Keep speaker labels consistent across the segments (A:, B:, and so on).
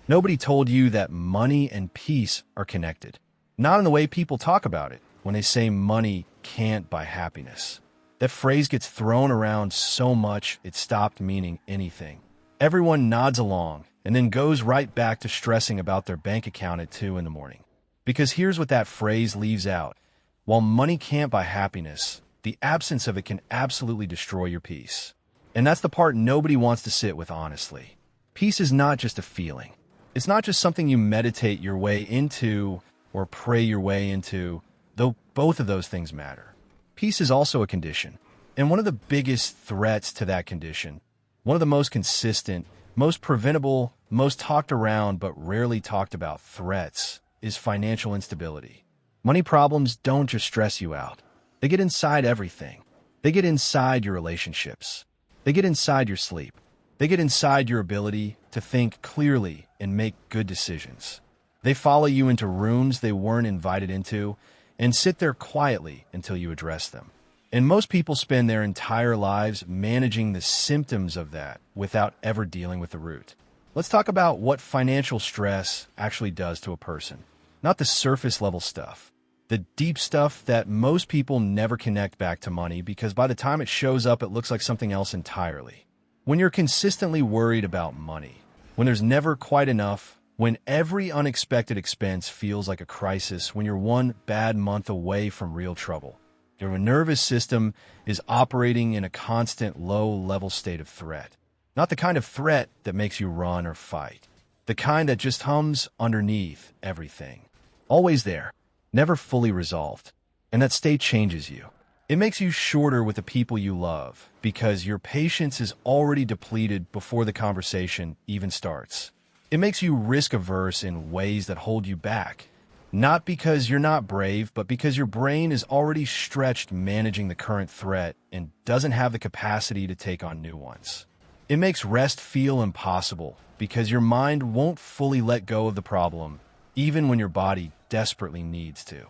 A: Nobody told you that money and peace are connected. Not in the way people talk about it when they say money can't buy happiness. That phrase gets thrown around so much it stopped meaning anything. Everyone nods along and then goes right back to stressing about their bank account at 2 in the morning. Because here's what that phrase leaves out. While money can't buy happiness, the absence of it can absolutely destroy your peace. And that's the part nobody wants to sit with, honestly. Peace is not just a feeling. It's not just something you meditate your way into or pray your way into, though both of those things matter. Peace is also a condition. And one of the biggest threats to that condition, one of the most consistent, most preventable, most talked around but rarely talked about threats, is financial instability. Money problems don't just stress you out. They get inside everything. They get inside your relationships. They get inside your sleep. They get inside your ability to think clearly and make good decisions. They follow you into rooms they weren't invited into and sit there quietly until you address them. And most people spend their entire lives managing the symptoms of that without ever dealing with the root. Let's talk about what financial stress actually does to a person. Not the surface level stuff. The deep stuff that most people never connect back to money because by the time it shows up, it looks like something else entirely. When you're consistently worried about money, when there's never quite enough, when every unexpected expense feels like a crisis, when you're one bad month away from real trouble, your nervous system is operating in a constant low-level state of threat. Not the kind of threat that makes you run or fight. The kind that just hums underneath everything. Always there. Never fully resolved. And that state changes you. It makes you shorter with the people you love because your patience is already depleted before the conversation even starts. It makes you risk-averse in ways that hold you back. Not because you're not brave, but because your brain is already stretched managing the current threat and doesn't have the capacity to take on new ones. It makes rest feel impossible because your mind won't fully let go of the problem, even when your body desperately needs to.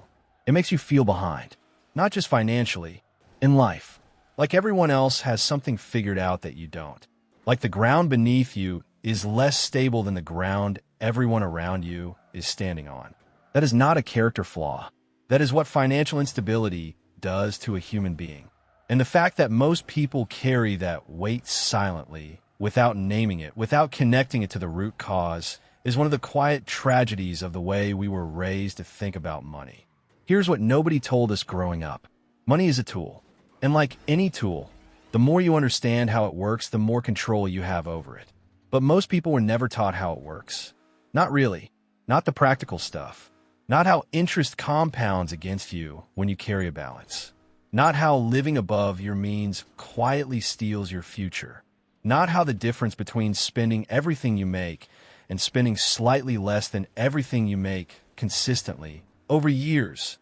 A: It makes you feel behind, not just financially, in life. Like everyone else has something figured out that you don't. Like the ground beneath you is less stable than the ground everyone around you is standing on. That is not a character flaw. That is what financial instability does to a human being. And the fact that most people carry that weight silently, without naming it, without connecting it to the root cause, is one of the quiet tragedies of the way we were raised to think about money. Here's what nobody told us growing up. Money is a tool. And like any tool, the more you understand how it works, the more control you have over it. But most people were never taught how it works. Not really. Not the practical stuff. Not how interest compounds against you when you carry a balance. Not how living above your means quietly steals your future. Not how the difference between spending everything you make and spending slightly less than everything you make consistently over years.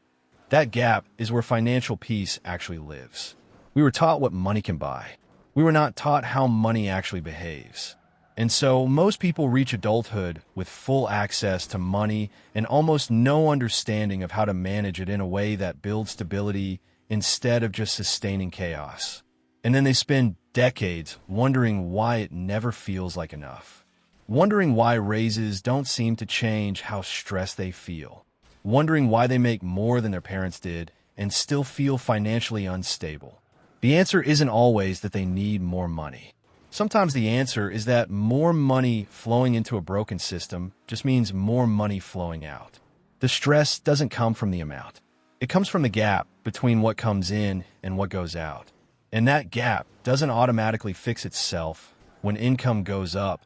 A: That gap is where financial peace actually lives. We were taught what money can buy. We were not taught how money actually behaves. And so most people reach adulthood with full access to money and almost no understanding of how to manage it in a way that builds stability instead of just sustaining chaos. And then they spend decades wondering why it never feels like enough. Wondering why raises don't seem to change how stressed they feel. Wondering why they make more than their parents did and still feel financially unstable. The answer isn't always that they need more money. Sometimes the answer is that more money flowing into a broken system just means more money flowing out. The stress doesn't come from the amount. It comes from the gap between what comes in and what goes out. And that gap doesn't automatically fix itself when income goes up.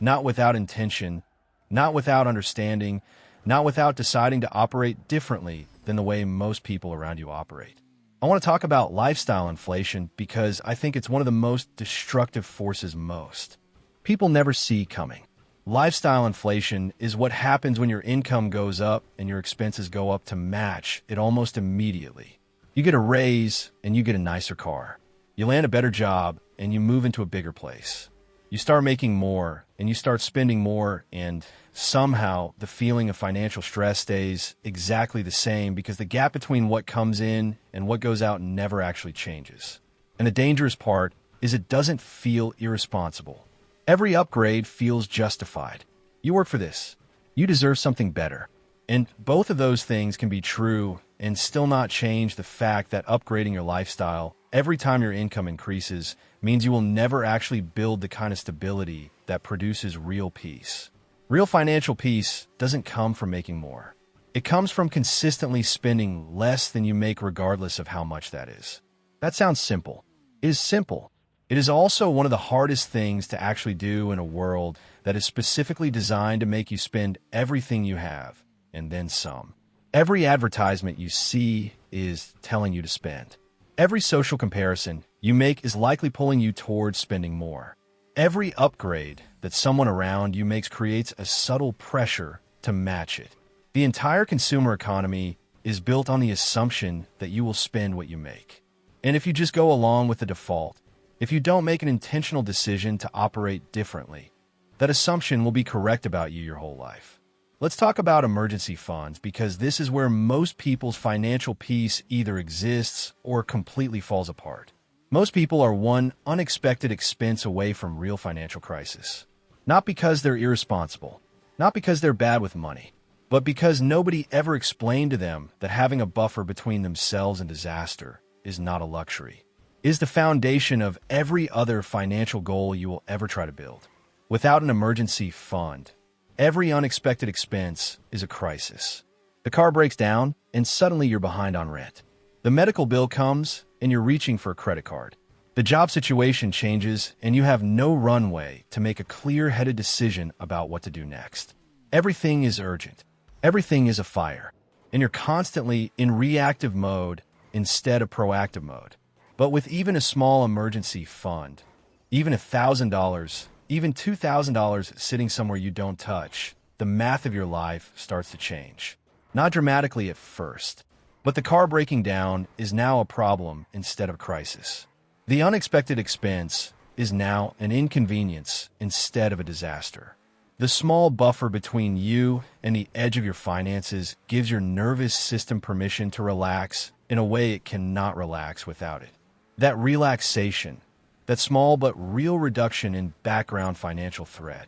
A: Not without intention, not without understanding, not without deciding to operate differently than the way most people around you operate. I want to talk about lifestyle inflation because I think it's one of the most destructive forces most people never see coming. Lifestyle inflation is what happens when your income goes up and your expenses go up to match it almost immediately. You get a raise and you get a nicer car. You land a better job and you move into a bigger place. You start making more and you start spending more, and somehow the feeling of financial stress stays exactly the same because the gap between what comes in and what goes out never actually changes. And the dangerous part is it doesn't feel irresponsible. Every upgrade feels justified. You work for this. You deserve something better. And both of those things can be true and still not change the fact that upgrading your lifestyle every time your income increases means you will never actually build the kind of stability that produces real peace. Real financial peace doesn't come from making more. It comes from consistently spending less than you make regardless of how much that is. That sounds simple. It is simple. It is also one of the hardest things to actually do in a world that is specifically designed to make you spend everything you have, and then some. Every advertisement you see is telling you to spend. Every social comparison you make is likely pulling you towards spending more. Every upgrade that someone around you makes creates a subtle pressure to match it. The entire consumer economy is built on the assumption that you will spend what you make. And if you just go along with the default, if you don't make an intentional decision to operate differently, that assumption will be correct about you your whole life. Let's talk about emergency funds because this is where most people's financial peace either exists or completely falls apart. Most people are one unexpected expense away from real financial crisis. Not because they're irresponsible, not because they're bad with money, but because nobody ever explained to them that having a buffer between themselves and disaster is not a luxury. It is the foundation of every other financial goal you will ever try to build. Without an emergency fund, every unexpected expense is a crisis. The car breaks down, and suddenly you're behind on rent. The medical bill comes, and you're reaching for a credit card. The job situation changes, and you have no runway to make a clear-headed decision about what to do next. Everything is urgent. Everything is a fire. And you're constantly in reactive mode instead of proactive mode. But with even a small emergency fund, even $1,000, even $2,000 sitting somewhere you don't touch, the math of your life starts to change. Not dramatically at first, but the car breaking down is now a problem instead of a crisis. The unexpected expense is now an inconvenience instead of a disaster. The small buffer between you and the edge of your finances gives your nervous system permission to relax in a way it cannot relax without it. That relaxation, that small but real reduction in background financial threat,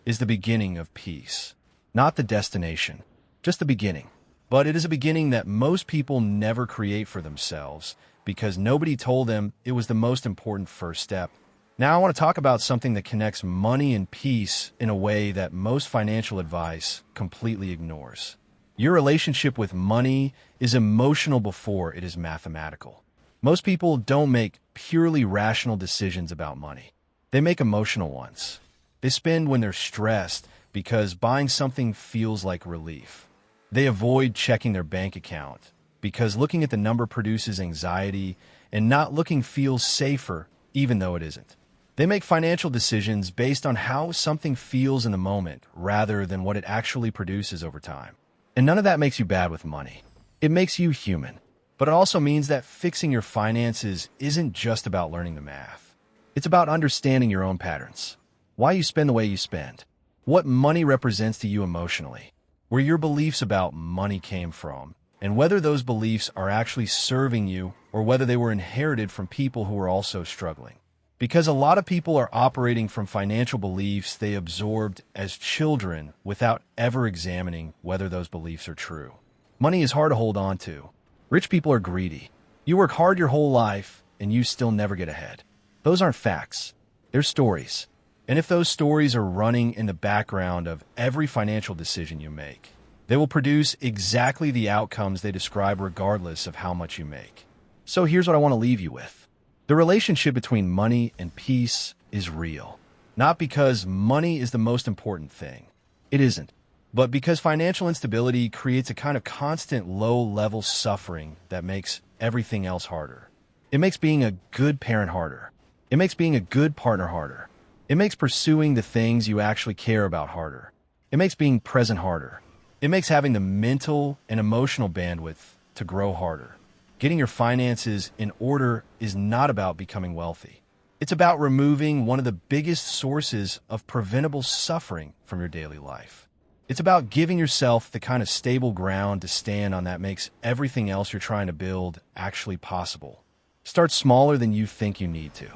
A: is the beginning of peace. Not the destination, just the beginning. But it is a beginning that most people never create for themselves because nobody told them it was the most important first step. Now I want to talk about something that connects money and peace in a way that most financial advice completely ignores. Your relationship with money is emotional before it is mathematical. Most people don't make purely rational decisions about money. They make emotional ones. They spend when they're stressed because buying something feels like relief. They avoid checking their bank account because looking at the number produces anxiety, and not looking feels safer even though it isn't. They make financial decisions based on how something feels in the moment rather than what it actually produces over time. And none of that makes you bad with money. It makes you human. But it also means that fixing your finances isn't just about learning the math. It's about understanding your own patterns, why you spend the way you spend, what money represents to you emotionally, where your beliefs about money came from, and whether those beliefs are actually serving you or whether they were inherited from people who are also struggling. Because a lot of people are operating from financial beliefs they absorbed as children without ever examining whether those beliefs are true. Money is hard to hold on to. Rich people are greedy. You work hard your whole life and you still never get ahead. Those aren't facts. They're stories. And if those stories are running in the background of every financial decision you make, they will produce exactly the outcomes they describe regardless of how much you make. So here's what I want to leave you with. The relationship between money and peace is real. Not because money is the most important thing. It isn't. But because financial instability creates a kind of constant low-level suffering that makes everything else harder. It makes being a good parent harder. It makes being a good partner harder. It makes pursuing the things you actually care about harder. It makes being present harder. It makes having the mental and emotional bandwidth to grow harder. Getting your finances in order is not about becoming wealthy. It's about removing one of the biggest sources of preventable suffering from your daily life. It's about giving yourself the kind of stable ground to stand on that makes everything else you're trying to build actually possible. Start smaller than you think you need to.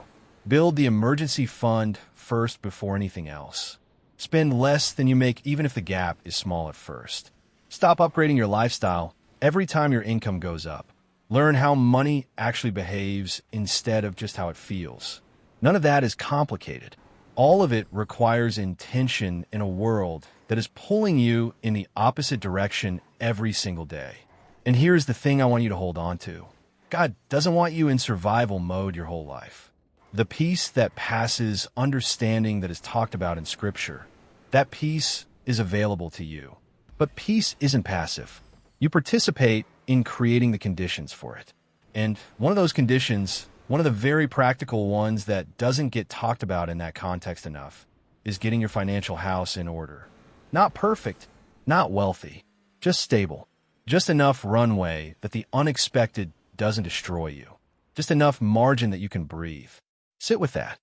A: Build the emergency fund first before anything else. Spend less than you make even if the gap is small at first. Stop upgrading your lifestyle every time your income goes up. Learn how money actually behaves instead of just how it feels. None of that is complicated. All of it requires intention in a world that is pulling you in the opposite direction every single day. And here's the thing I want you to hold on to. God doesn't want you in survival mode your whole life. The peace that passes understanding that is talked about in Scripture, that peace is available to you. But peace isn't passive. You participate in creating the conditions for it. And one of those conditions, one of the very practical ones that doesn't get talked about in that context enough, is getting your financial house in order. Not perfect, not wealthy, just stable. Just enough runway that the unexpected doesn't destroy you. Just enough margin that you can breathe. Sit with that.